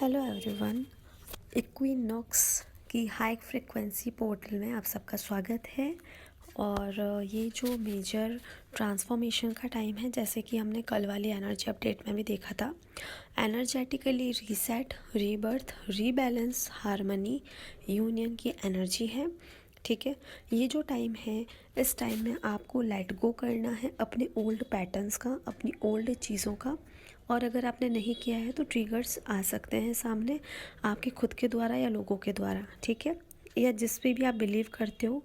Hello everyone. Equinox की high frequency portal में आप सबका स्वागत है। और ये जो मेजर ट्रांसफॉर्मेशन का टाइम है, जैसे कि हमने कल वाली एनर्जी अपडेट में भी देखा था, energetically reset, rebirth, rebalance, harmony, union की एनर्जी है। ठीक है, ये जो टाइम है, इस टाइम में आपको लेट गो करना है अपने ओल्ड पैटर्न्स का, अपनी ओल्ड चीज़ों का। और अगर आपने नहीं किया है तो ट्रिगर्स आ सकते हैं सामने, आपके खुद के द्वारा या लोगों के द्वारा, ठीक है, या जिस पे भी आप बिलीव करते हो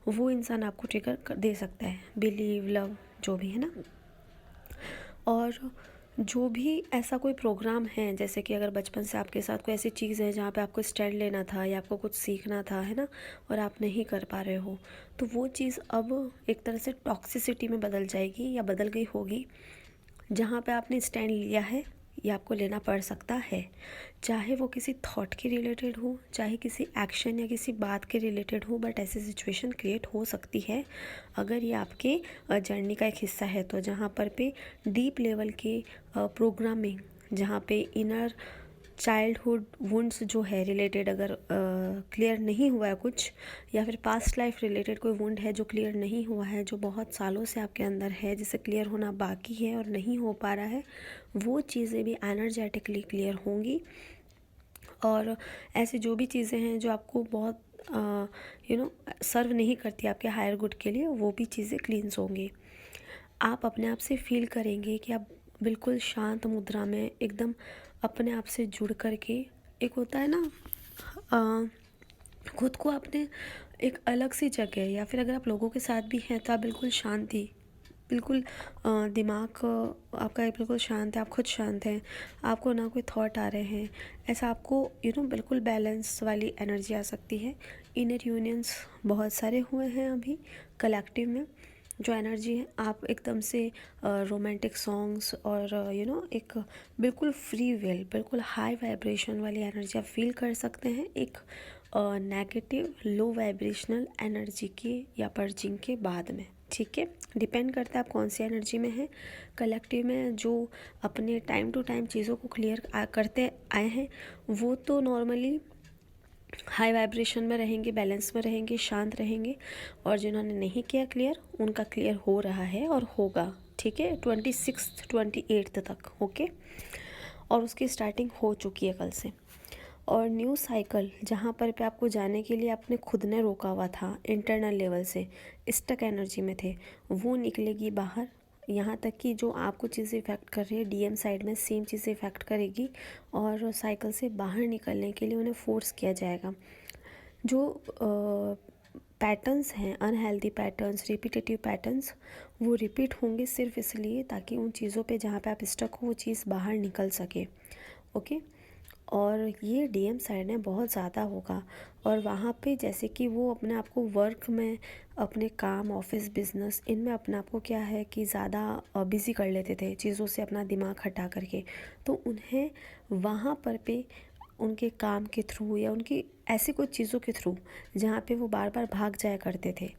वो इंसान आपको ट्रिगर दे सकता है, बिलीव, लव, जो भी है ना। और जो भी ऐसा कोई प्रोग्राम है, जैसे कि अगर बचपन से आपके साथ कोई ऐसी चीज़ है जहाँ पे आपको स्टैंड लेना था या आपको कुछ सीखना था, है ना, और आप नहीं कर पा रहे हो, तो वो चीज़ अब एक तरह से टॉक्सिसिटी में बदल जाएगी या बदल गई होगी। जहाँ पे आपने स्टैंड लिया है ये आपको लेना पड़ सकता है, चाहे वो किसी थॉट के रिलेटेड हो, चाहे किसी एक्शन या किसी बात के रिलेटेड हो, बट ऐसी सिचुएशन क्रिएट हो सकती है अगर ये आपके जर्नी का एक हिस्सा है। तो जहाँ पर पे डीप लेवल के प्रोग्रामिंग, जहाँ पे इनर चाइल्डहुड वुंड्स जो है रिलेटेड अगर क्लियर नहीं हुआ है कुछ, या फिर पास्ट लाइफ रिलेटेड कोई वुंड है जो क्लियर नहीं हुआ है, जो बहुत सालों से आपके अंदर है, जिसे क्लियर होना बाकी है और नहीं हो पा रहा है, वो चीज़ें भी एनर्जेटिकली क्लियर होंगी। और ऐसी जो भी चीज़ें हैं जो आपको बहुत सर्व नहीं करती आपके हायर गुड के लिए, वो भी चीज़ें क्लींस होंगी। आप अपने आप से फील करेंगे कि आप बिल्कुल शांत मुद्रा में एकदम अपने आप से जुड़ कर के, एक होता है ना, खुद को अपने एक अलग सी जगह, या फिर अगर आप लोगों के साथ भी हैं तो आप बिल्कुल शांति, बिल्कुल दिमाग आपका बिल्कुल शांत है, आप खुद शांत हैं, आपको ना कोई थॉट आ रहे हैं, ऐसा आपको बिल्कुल बैलेंस वाली एनर्जी आ सकती है। इनर यूनियंस बहुत सारे हुए हैं अभी कलेक्टिव में, जो एनर्जी है आप एकदम से रोमांटिक सॉन्ग्स और एक बिल्कुल फ्री विल, बिल्कुल हाई वाइब्रेशन वाली एनर्जी आप फील कर सकते हैं एक नेगेटिव लो वाइब्रेशनल एनर्जी के या पर्जिंग के बाद में। ठीक है, डिपेंड करता है आप कौन सी एनर्जी में हैं। कलेक्टिव में जो अपने टाइम टू टाइम चीज़ों को क्लियर करते आए हैं, वो तो नॉर्मली हाई वाइब्रेशन में रहेंगे, बैलेंस में रहेंगे, शांत रहेंगे। और जिन्होंने नहीं किया क्लियर, उनका क्लियर हो रहा है और होगा। ठीक है, 26 28 तक, ओके। और उसकी स्टार्टिंग हो चुकी है कल से। और न्यू साइकिल जहाँ पर पे आपको जाने के लिए आपने खुद ने रोका हुआ था, इंटरनल लेवल से स्टक एनर्जी में थे, वो निकलेगी बाहर। यहाँ तक कि जो आपको चीज़ें इफ़ेक्ट कर रही है डीएम साइड में, सेम चीज़ें इफ़ेक्ट करेगी। और साइकिल से बाहर निकलने के लिए उन्हें फोर्स किया जाएगा। जो पैटर्न्स हैं, अनहेल्दी पैटर्न्स, रिपीटेटिव पैटर्न्स, वो रिपीट होंगे सिर्फ इसलिए ताकि उन चीज़ों पे जहाँ पे आप स्टक हो वो चीज़ बाहर निकल सके, ओके। और ये डीएम साइड में बहुत ज़्यादा होगा। और वहाँ पे जैसे कि वो अपने आप को वर्क में, अपने काम, ऑफिस, बिजनेस, इनमें अपने आप को क्या है कि ज़्यादा बिज़ी कर लेते थे चीज़ों से अपना दिमाग हटा करके, तो उन्हें वहाँ पर पे उनके काम के थ्रू या उनकी ऐसी कुछ चीज़ों के थ्रू जहाँ पे वो बार बार भाग जाया करते थे,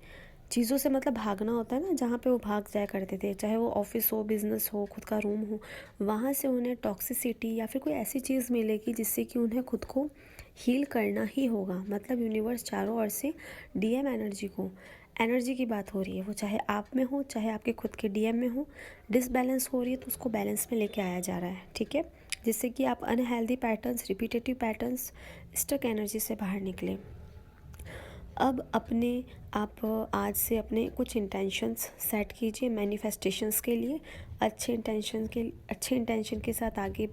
चीज़ों से मतलब भागना होता है ना, जहाँ पे वो भाग जाया करते थे, चाहे वो ऑफिस हो, बिज़नेस हो, खुद का रूम हो, वहाँ से उन्हें टॉक्सिसिटी या फिर कोई ऐसी चीज़ मिलेगी जिससे कि उन्हें खुद को हील करना ही होगा। मतलब यूनिवर्स चारों ओर से डीएम एनर्जी को, एनर्जी की बात हो रही है, वो चाहे आप में हो चाहे आपके खुद के डीएम में हो, डिसबैलेंस हो रही है तो उसको बैलेंस में लेके आया जा रहा है। ठीक है, जिससे कि आप unhealthy patterns, repetitive patterns, stuck energy से बाहर निकले। अब अपने आप आज से अपने कुछ इंटेंशंस सेट कीजिए मैनिफेस्टेशंस के लिए, अच्छे इंटेंशन के साथ आगे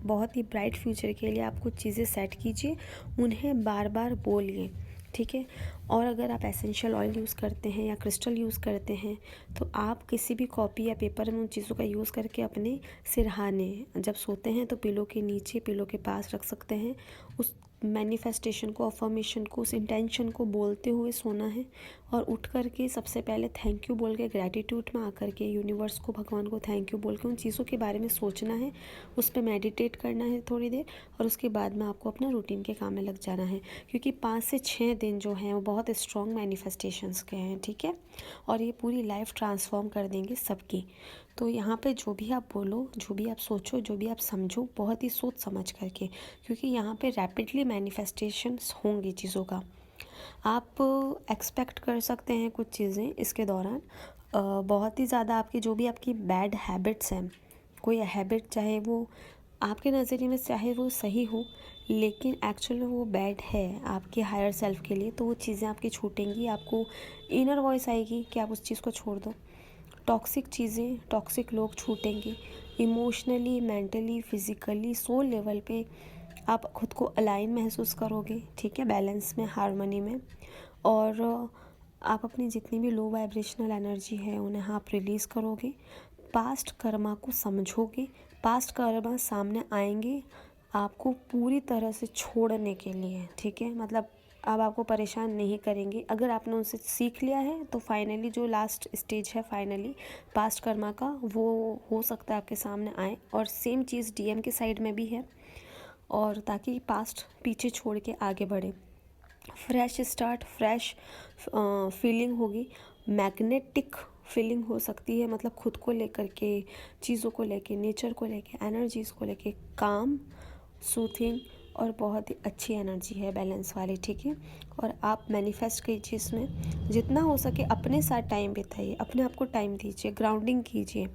बहुत ही ब्राइट फ्यूचर के लिए आप कुछ चीज़ें सेट कीजिए, उन्हें बार बार बोलिए। ठीक है, और अगर आप एसेंशियल ऑयल यूज़ करते हैं या क्रिस्टल यूज़ करते हैं तो आप किसी भी कॉपी या पेपर में उन चीज़ों का यूज़ करके अपने सिरहाने, जब सोते हैं तो पिलो के नीचे, पिलो के पास रख सकते हैं। उस मैनिफेस्टेशन को, अफर्मेशन को, उस इंटेंशन को बोलते हुए सोना है। और उठ कर के सबसे पहले थैंक यू बोल के, ग्रैटिट्यूड में आकर के यूनिवर्स को, भगवान को थैंक यू बोल के उन चीज़ों के बारे में सोचना है, उस पर मेडिटेट करना है थोड़ी देर, और उसके बाद में आपको अपना रूटीन के काम में लग जाना है, क्योंकि 5 से 6 दिन जो हैं वो बहुत स्ट्रॉन्ग मैनिफेस्टेशंस के हैं, ठीक है। और ये पूरी लाइफ ट्रांसफॉर्म कर देंगे सबकी। तो यहाँ पे जो भी आप बोलो, जो भी आप सोचो, जो भी आप समझो, बहुत ही सोच समझ करके, क्योंकि यहाँ पे रैपिडली मैनिफेस्टेशंस होंगी चीज़ों का। आप एक्सपेक्ट कर सकते हैं कुछ चीज़ें इसके दौरान। बहुत ही ज़्यादा आपकी जो भी आपकी बैड हैबिट्स हैं, कोई हैबिट चाहे वो आपके नज़रिए में चाहे वो सही हो, लेकिन एक्चुअल में वो बैड है आपके हायर सेल्फ के लिए, तो वो चीज़ें आपकी छूटेंगी। आपको इनर वॉइस आएगी कि आप उस चीज़ को छोड़ दो। टॉक्सिक चीज़ें, टॉक्सिक लोग छूटेंगे। Emotionally, mentally, physically, soul level पे आप खुद को अलाइन महसूस करोगे, ठीक है, बैलेंस में, हार्मनी में। और आप अपनी जितनी भी लो वाइब्रेशनल एनर्जी है उन्हें आप रिलीज़ करोगे। पास्ट कर्मा को समझोगे, पास्ट कर्मा सामने आएंगे आपको पूरी तरह से छोड़ने के लिए, ठीक है। मतलब अब आपको परेशान नहीं करेंगे। अगर आपने उनसे सीख लिया है तो फाइनली जो लास्ट स्टेज है, फाइनली पास्ट कर्मा का, वो हो सकता है आपके सामने आए। और सेम चीज़ डीएम के साइड में भी है, और ताकि पास्ट पीछे छोड़ के आगे बढ़े। फ्रेश स्टार्ट, फ्रेश फीलिंग होगी, मैग्नेटिक फीलिंग हो सकती है, मतलब खुद को लेकर के, चीज़ों को लेके, नेचर को लेके, एनर्जीज़ को लेके, काम, सूथिंग, और बहुत ही अच्छी एनर्जी है, बैलेंस वाली, ठीक है। और आप मैनिफेस्ट कीजिए इसमें, जितना हो सके अपने साथ टाइम बिताइए, अपने आप को टाइम दीजिए, ग्राउंडिंग कीजिए।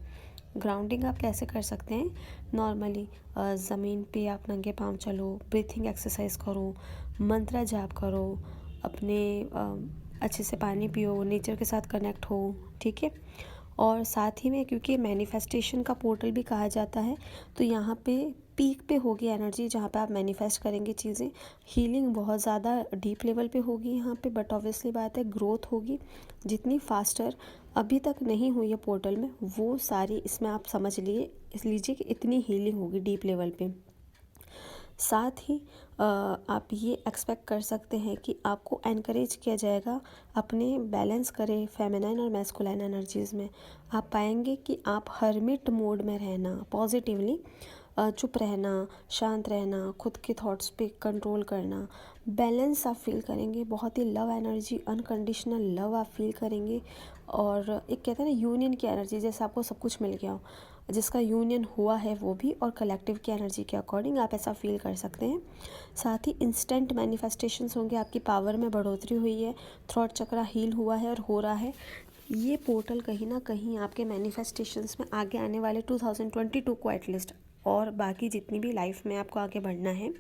ग्राउंडिंग आप कैसे कर सकते हैं? नॉर्मली ज़मीन पे आप नंगे पाँव चलो, ब्रीथिंग एक्सरसाइज करो, मंत्र जाप करो, अपने अच्छे से पानी पियो, नेचर के साथ कनेक्ट हो, ठीक है। और साथ ही में, क्योंकि मैनिफेस्टेशन का पोर्टल भी कहा जाता है, तो यहाँ पे पीक पे होगी एनर्जी जहाँ पे आप मैनिफेस्ट करेंगे चीज़ें। हीलिंग बहुत ज़्यादा डीप लेवल पे होगी यहाँ पे, बट ऑब्वियसली बात है ग्रोथ होगी जितनी फास्टर अभी तक नहीं हुई है पोर्टल में, वो सारी इसमें आप समझ लीजिए कि इतनी हीलिंग होगी डीप लेवल पे। साथ ही आप ये एक्सपेक्ट कर सकते हैं कि आपको एनकरेज किया जाएगा अपने बैलेंस करें फेमिनाइन और मैस्कुलाइन एनर्जीज़ में। आप पाएंगे कि आप हर्मिट मोड में रहना, पॉजिटिवली चुप रहना, शांत रहना, खुद के थॉट्स पे कंट्रोल करना, बैलेंस आप फील करेंगे, बहुत ही लव एनर्जी, अनकंडीशनल लव आप फील करेंगे। और एक कहते हैं ना यूनियन की एनर्जी, जैसे आपको सब कुछ मिल गया हो, जिसका यूनियन हुआ है वो भी, और कलेक्टिव की एनर्जी के अकॉर्डिंग आप ऐसा फील कर सकते हैं। साथ ही इंस्टेंट मैनिफेस्टेशंस होंगे, आपकी पावर में बढ़ोतरी हुई है, थ्रॉट चक्रा हील हुआ है और हो रहा है। ये पोर्टल कहीं ना कहीं आपके मैनिफेस्टेशंस में आगे आने वाले 2022 को एटलीस्ट, और बाकी जितनी भी लाइफ में आपको आगे बढ़ना है,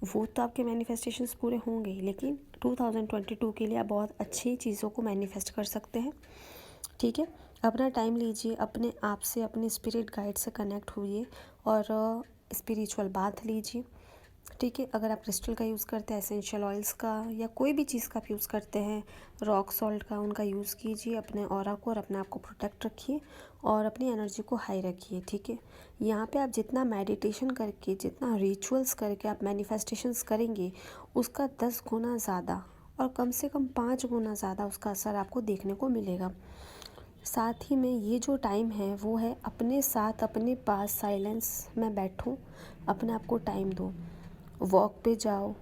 वो तो आपके मैनिफेस्टेशंस पूरे होंगे, लेकिन 2022 के लिए आप बहुत अच्छी चीज़ों को मैनिफेस्ट कर सकते हैं, ठीक है। अपना टाइम लीजिए, अपने आप से, अपने स्पिरिट गाइड से कनेक्ट हुइए, और स्पिरिचुअल बाथ लीजिए, ठीक है। अगर आप क्रिस्टल का यूज़ करते हैं, एसेंशियल ऑयल्स का, या कोई भी चीज़ का आप यूज़ करते हैं, रॉक सॉल्ट का, उनका यूज़ कीजिए अपने ऑरा को, और अपने आप को प्रोटेक्ट रखिए, और अपनी एनर्जी को हाई रखिए, ठीक है। यहाँ पे आप जितना मेडिटेशन करके, जितना रिचुअल्स करके आप मैनिफेस्टेशंस करेंगे, उसका 10 गुना ज़्यादा, और कम से कम 5 गुना ज़्यादा उसका असर आपको देखने को मिलेगा। साथ ही में ये जो टाइम है वो है अपने साथ, अपने पास साइलेंस में बैठो, अपने आप को टाइम दो, वॉक पे जाओ,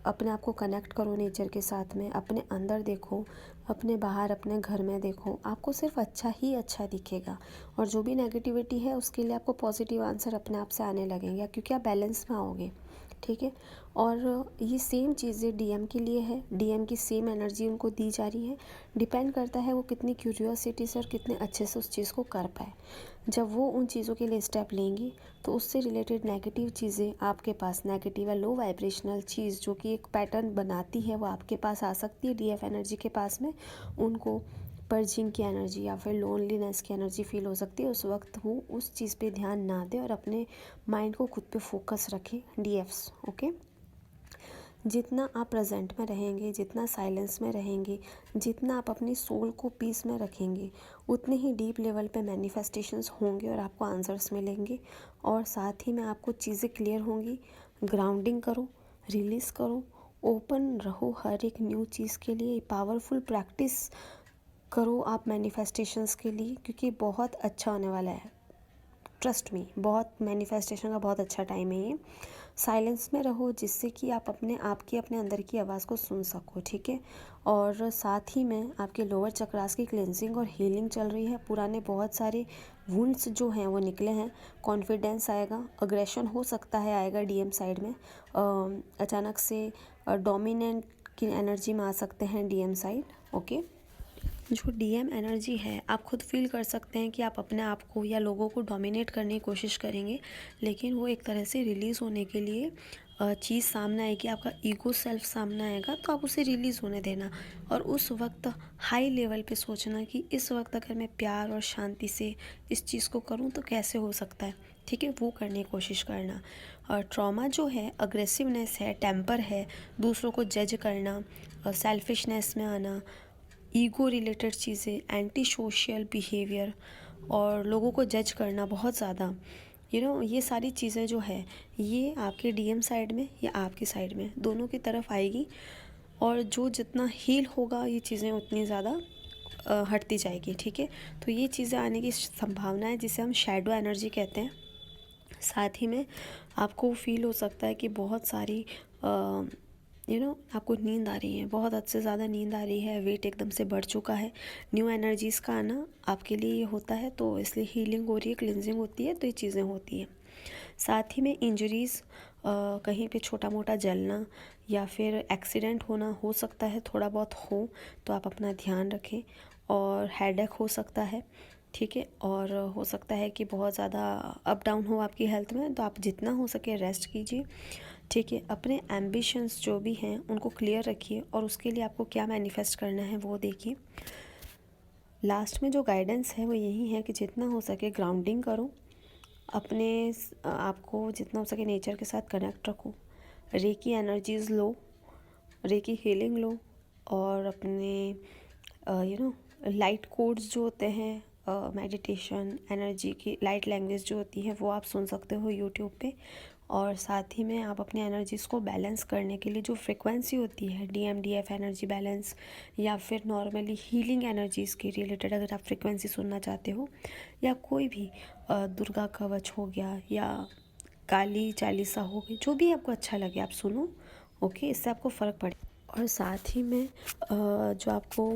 अपने आप को कनेक्ट करो नेचर के साथ में, अपने अंदर देखो, अपने बाहर, अपने घर में देखो, आपको सिर्फ अच्छा ही अच्छा दिखेगा। और जो भी नेगेटिविटी है उसके लिए आपको पॉजिटिव आंसर अपने आप से आने लगेंगे, क्योंकि आप बैलेंस में आओगे, ठीक है। और ये सेम चीज़ें डीएम के लिए है, डीएम की सेम एनर्जी उनको दी जा रही है। डिपेंड करता है वो कितनी क्यूरियोसिटी से और कितने अच्छे से उस चीज़ को कर पाए। जब वो उन चीज़ों के लिए स्टेप लेंगी, तो उससे रिलेटेड नेगेटिव चीज़ें आपके पास, नेगेटिव या लो वाइब्रेशनल चीज़ जो कि एक पैटर्न बनाती है, वो आपके पास आ सकती है डीएफ एनर्जी के पास में। उनको पर्जिंग की एनर्जी या फिर लोनलीनेस की एनर्जी फील हो सकती है। उस वक्त वो उस चीज़ पे ध्यान ना दें और अपने माइंड को खुद पे फोकस रखें, डीएफ्स, ओके। जितना आप प्रेजेंट में रहेंगे, जितना साइलेंस में रहेंगे, जितना आप अपनी सोल को पीस में रखेंगे, उतने ही डीप लेवल पे मैनिफेस्टेशंस होंगे और आपको आंसर्स मिलेंगे। और साथ ही में आपको चीज़ें क्लियर होंगी। ग्राउंडिंग करो, रिलीज़ करो, ओपन रहो हर एक न्यू चीज़ के लिए, पावरफुल प्रैक्टिस करो आप मैनिफेस्टेशंस के लिए, क्योंकि बहुत अच्छा होने वाला है। ट्रस्ट मी, बहुत मैनिफेस्टेशन का बहुत अच्छा टाइम है ये। साइलेंस में रहो जिससे कि आप अपने अंदर की आवाज़ को सुन सको, ठीक है। और साथ ही में आपके लोअर चक्रास की क्लेंजिंग और हीलिंग चल रही है। पुराने बहुत सारे वुंड्स जो हैं वो निकले हैं। कॉन्फिडेंस आएगा, अग्रेशन हो सकता है आएगा डीएम साइड में, अचानक से डोमिनेंट की एनर्जी में आ सकते हैं डीएम साइड, ओके। जो डीएम एनर्जी है, आप खुद फील कर सकते हैं कि आप अपने आप को या लोगों को डोमिनेट करने की कोशिश करेंगे, लेकिन वो एक तरह से रिलीज़ होने के लिए चीज़ सामने आएगी, आपका ईगो सेल्फ सामने आएगा, तो आप उसे रिलीज़ होने देना। और उस वक्त हाई लेवल पे सोचना कि इस वक्त अगर मैं प्यार और शांति से इस चीज़ को करूँ तो कैसे हो सकता है, ठीक है, वो करने की कोशिश करना। और ट्रॉमा जो है अग्रेसिवनेस है, टेम्पर है, दूसरों को जज करना, सेल्फिशनेस में आना, ईगो रिलेटेड चीज़ें, एंटी सोशल बिहेवियर और लोगों को जज करना बहुत ज़्यादा, ये सारी चीज़ें जो है ये आपके डीएम साइड में या आपकी साइड में दोनों की तरफ आएगी। और जो जितना हील होगा ये चीज़ें उतनी ज़्यादा हटती जाएगी, ठीक है। तो ये चीज़ें आने की संभावना है, जिसे हम शैडो एनर्जी कहते हैं। साथ ही में आपको फील हो सकता है कि बहुत सारी आपको नींद आ रही है, बहुत हद से ज़्यादा नींद आ रही है, वेट एकदम से बढ़ चुका है। न्यू एनर्जीज़ का आना आपके लिए ये होता है, तो इसलिए हीलिंग हो रही है, क्लिनजिंग होती है, तो ये चीज़ें होती हैं। साथ ही में इंजरीज़, कहीं पे छोटा मोटा जलना या फिर एक्सीडेंट होना हो सकता है, थोड़ा बहुत हो तो आप अपना ध्यान रखें। और हेडेक हो सकता है, ठीक है। और हो सकता है कि बहुत ज़्यादा अप डाउन हो आपकी हेल्थ में, तो आप जितना हो सके रेस्ट कीजिए, ठीक है। अपने एम्बिशंस जो भी हैं उनको क्लियर रखिए और उसके लिए आपको क्या मैनिफेस्ट करना है वो देखिए। लास्ट में जो गाइडेंस है वो यही है कि जितना हो सके ग्राउंडिंग करो, अपने आपको जितना हो सके नेचर के साथ कनेक्ट रखो, रेकी एनर्जीज़ लो, रेकी हीलिंग लो, और अपने लाइट कोड्स जो होते हैं, मेडिटेशन एनर्जी की लाइट लैंग्वेज जो होती है वो आप सुन सकते हो यूट्यूब पे। और साथ ही में आप अपनी एनर्जीज़ को बैलेंस करने के लिए जो फ्रिक्वेंसी होती है डीएम डीएफ एनर्जी बैलेंस, या फिर नॉर्मली हीलिंग एनर्जीज़ के रिलेटेड अगर आप फ्रिक्वेंसी सुनना चाहते हो, या कोई भी दुर्गा कवच हो गया या काली चालीसा हो गई, जो भी आपको अच्छा लगे आप सुनो, ओके, इससे आपको फ़र्क पड़े। और साथ ही में जो आपको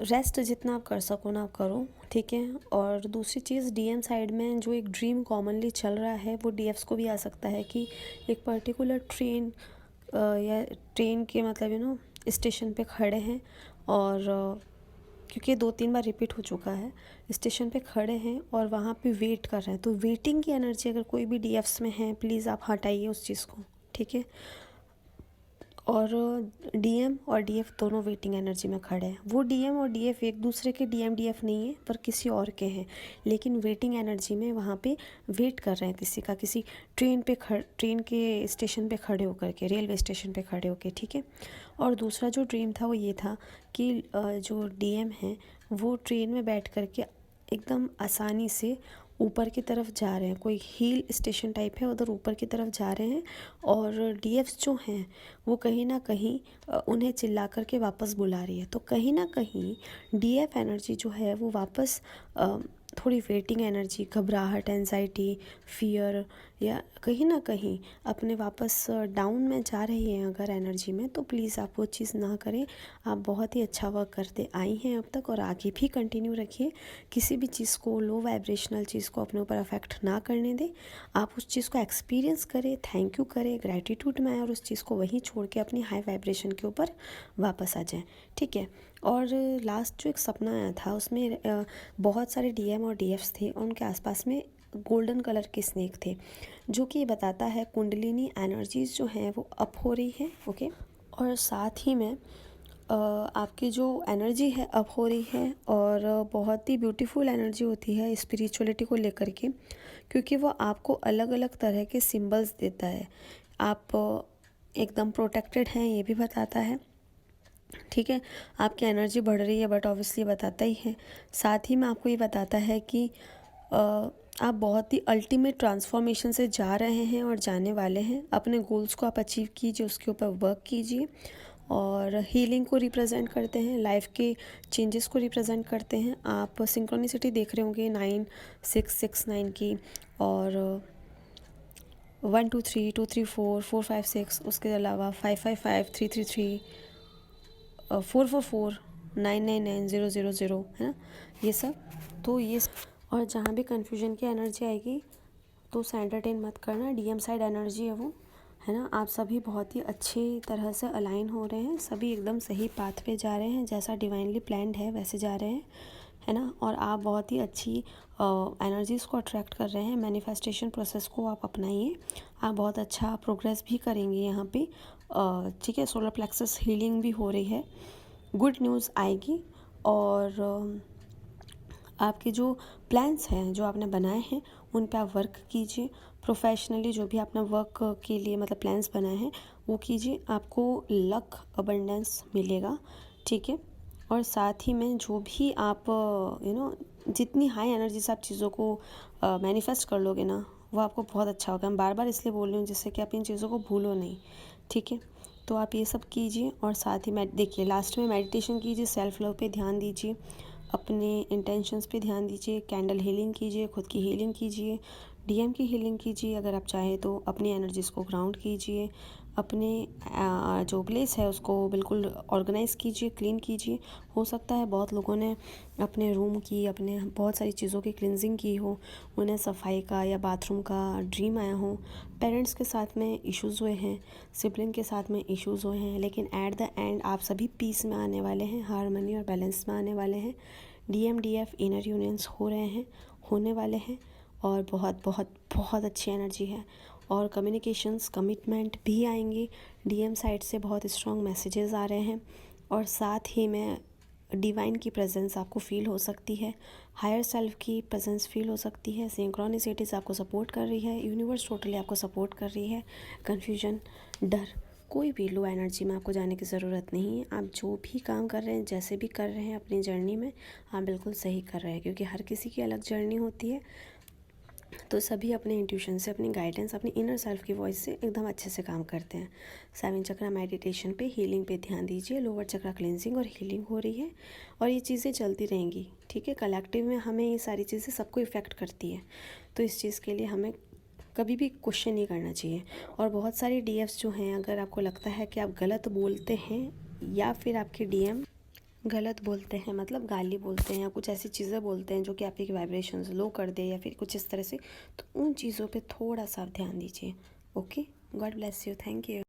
रेस्ट जितना आप कर सको ना आप करो, ठीक है। और दूसरी चीज़ डीएम साइड में जो एक ड्रीम कॉमनली चल रहा है वो डीएफ्स को भी आ सकता है कि एक पर्टिकुलर ट्रेन या ट्रेन के मतलब स्टेशन पे खड़े हैं, और क्योंकि 2-3 बार रिपीट हो चुका है, स्टेशन पे खड़े हैं और वहाँ पे वेट कर रहे हैं, तो वेटिंग की एनर्जी अगर कोई भी डीएफ्स में है प्लीज़ आप हटाइए उस चीज़ को, ठीक है। और डीएम और डीएफ दोनों वेटिंग एनर्जी में खड़े हैं। वो डीएम और डीएफ एक दूसरे के डीएम डीएफ नहीं है, पर किसी और के हैं, लेकिन वेटिंग एनर्जी में वहाँ पे वेट कर रहे हैं किसी का, किसी ट्रेन के स्टेशन पे खड़े होकर के, रेलवे स्टेशन पे खड़े होकर, ठीक है। और दूसरा जो ड्रीम था वो ये था कि जो डीएम हैं वो ट्रेन में बैठ कर के एकदम आसानी से ऊपर की तरफ जा रहे हैं, कोई हिल स्टेशन टाइप है उधर ऊपर की तरफ जा रहे हैं, और डीएफ्स जो हैं वो कहीं ना कहीं उन्हें चिल्ला करके वापस बुला रही है। तो कहीं ना कहीं डीएफ एनर्जी जो है वो वापस थोड़ी वेटिंग एनर्जी, घबराहट, एंजाइटी, फियर, या कहीं ना कहीं अपने वापस डाउन में जा रही हैं अगर एनर्जी में, तो प्लीज़ आप वो चीज़ ना करें। आप बहुत ही अच्छा वर्क करते आई हैं अब तक और आगे भी कंटिन्यू रखिए। किसी भी चीज़ को, लो वाइब्रेशनल चीज़ को अपने ऊपर अफेक्ट ना करने दें। आप उस चीज़ को एक्सपीरियंस करें, थैंक यू करें, ग्रैटिट्यूड में आए और उस चीज़ को वहीं छोड़ के अपनी हाई वाइब्रेशन के ऊपर वापस आ जाएं, ठीक है। और लास्ट जो एक सपना आया था उसमें बहुत सारे डीएम और डीएफ्स थे और उनके आसपास में गोल्डन कलर के स्नेक थे, जो कि ये बताता है कुंडलिनी एनर्जीज़ जो हैं वो अप हो रही है, ओके। और साथ ही में आपकी जो एनर्जी है अप हो रही है, और बहुत ही ब्यूटीफुल एनर्जी होती है स्पिरिचुअलिटी को लेकर के, क्योंकि वो आपको अलग अलग तरह के सिंबल्स देता है। आप एकदम प्रोटेक्टेड हैं ये भी बताता है, ठीक है। आपकी एनर्जी बढ़ रही है बट ऑब्वियसली बताता ही है। साथ ही में आपको ये बताता है कि आप बहुत ही अल्टीमेट ट्रांसफॉर्मेशन से जा रहे हैं और जाने वाले हैं। अपने गोल्स को आप अचीव कीजिए, उसके ऊपर वर्क कीजिए। और हीलिंग को रिप्रेजेंट करते हैं, लाइफ के चेंजेस को रिप्रेजेंट करते हैं। आप सिंक्रोनिसिटी देख रहे होंगे 9669 की, और 123 234 456, उसके अलावा 555 333 444 999 000, है ना, ये सब। तो ये और जहाँ भी कन्फ्यूजन की एनर्जी आएगी तो उसे एंटरटेन मत करना, डीएम साइड एनर्जी है वो, है ना। आप सभी बहुत ही अच्छी तरह से अलाइन हो रहे हैं, सभी एकदम सही पाथ पे जा रहे हैं, जैसा डिवाइनली प्लान्ड है वैसे जा रहे हैं, है ना। और आप बहुत ही अच्छी एनर्जीज़ को अट्रैक्ट कर रहे हैं। मैनिफेस्टेशन प्रोसेस को आप अपनाइए, आप बहुत अच्छा प्रोग्रेस भी करेंगे यहाँ पे, ठीक है। सोलर प्लेक्सस हीलिंग भी हो रही है, गुड न्यूज़ आएगी। और आपके जो प्लान्स हैं जो आपने बनाए हैं उन पे आप वर्क कीजिए। प्रोफेशनली जो भी आपने वर्क के लिए मतलब प्लान्स बनाए हैं वो कीजिए, आपको लक अबंडेंस मिलेगा, ठीक है। और साथ ही में जो भी आप जितनी हाई एनर्जी से आप चीज़ों को मैनिफेस्ट कर लोगे ना, वो आपको बहुत अच्छा होगा। मैं बार बार इसलिए बोल रही हूँ जिससे कि आप इन चीज़ों को भूलो नहीं, ठीक है। तो आप ये सब कीजिए। और साथ ही देखिए लास्ट में मेडिटेशन कीजिए, सेल्फ लव पे ध्यान दीजिए, अपने इंटेंशंस पे ध्यान दीजिए, कैंडल हीलिंग कीजिए, खुद की हीलिंग कीजिए, डीएम की हीलिंग कीजिए। अगर आप चाहें तो अपनी एनर्जीज़ को ग्राउंड कीजिए, अपने जो प्लेस है उसको बिल्कुल ऑर्गेनाइज़ कीजिए, क्लीन कीजिए। हो सकता है बहुत लोगों ने अपने रूम की, अपने बहुत सारी चीज़ों की क्लिनजिंग की हो, उन्हें सफाई का या बाथरूम का ड्रीम आया हो, पेरेंट्स के साथ में इश्यूज़ हुए हैं, सिबलिंग के साथ में इश्यूज़ हुए हैं, लेकिन एट द एंड आप सभी पीस में आने वाले हैं, हारमनी और बैलेंस में आने वाले हैं। डीएम डीएफ इनर यूनियंस हो रहे हैं, होने वाले हैं, और बहुत बहुत बहुत अच्छी एनर्जी है। और कम्युनिकेशंस कमिटमेंट भी आएंगी, डीएम साइड से बहुत स्ट्रॉन्ग मैसेजेस आ रहे हैं। और साथ ही में डिवाइन की प्रेजेंस आपको फील हो सकती है, हायर सेल्फ की प्रेजेंस फील हो सकती है, सिंक्रोनिसिटीज़ आपको सपोर्ट कर रही है, यूनिवर्स टोटली आपको सपोर्ट कर रही है। कन्फ्यूजन, डर, कोई भी लो एनर्जी में आपको जाने की ज़रूरत नहीं है। आप जो भी काम कर रहे हैं, जैसे भी कर रहे हैं अपनी जर्नी में, आप बिल्कुल सही कर रहे हैं, क्योंकि हर किसी की अलग जर्नी होती है। तो सभी अपने इंट्यूशन से, अपनी गाइडेंस, अपनी इनर सेल्फ की वॉइस से एकदम अच्छे से काम करते हैं। 7 चक्रा मेडिटेशन पे, हीलिंग पे ध्यान दीजिए। लोअर चक्रा क्लेंजिंग और हीलिंग हो रही है, और ये चीज़ें चलती रहेंगी, ठीक है। कलेक्टिव में हमें ये सारी चीज़ें सबको इफ़ेक्ट करती है, तो इस चीज़ के लिए हमें कभी भी क्वेश्चन नहीं करना चाहिए। और बहुत सारी डीएफ्स जो हैं, अगर आपको लगता है कि आप गलत बोलते हैं या फिर आपके डीएम गलत बोलते हैं, मतलब गाली बोलते हैं या कुछ ऐसी चीज़ें बोलते हैं जो कि आपकी वाइब्रेशंस लो कर दे या फिर कुछ इस तरह से, तो उन चीज़ों पे थोड़ा सा ध्यान दीजिए। Okay, God bless you, thank you.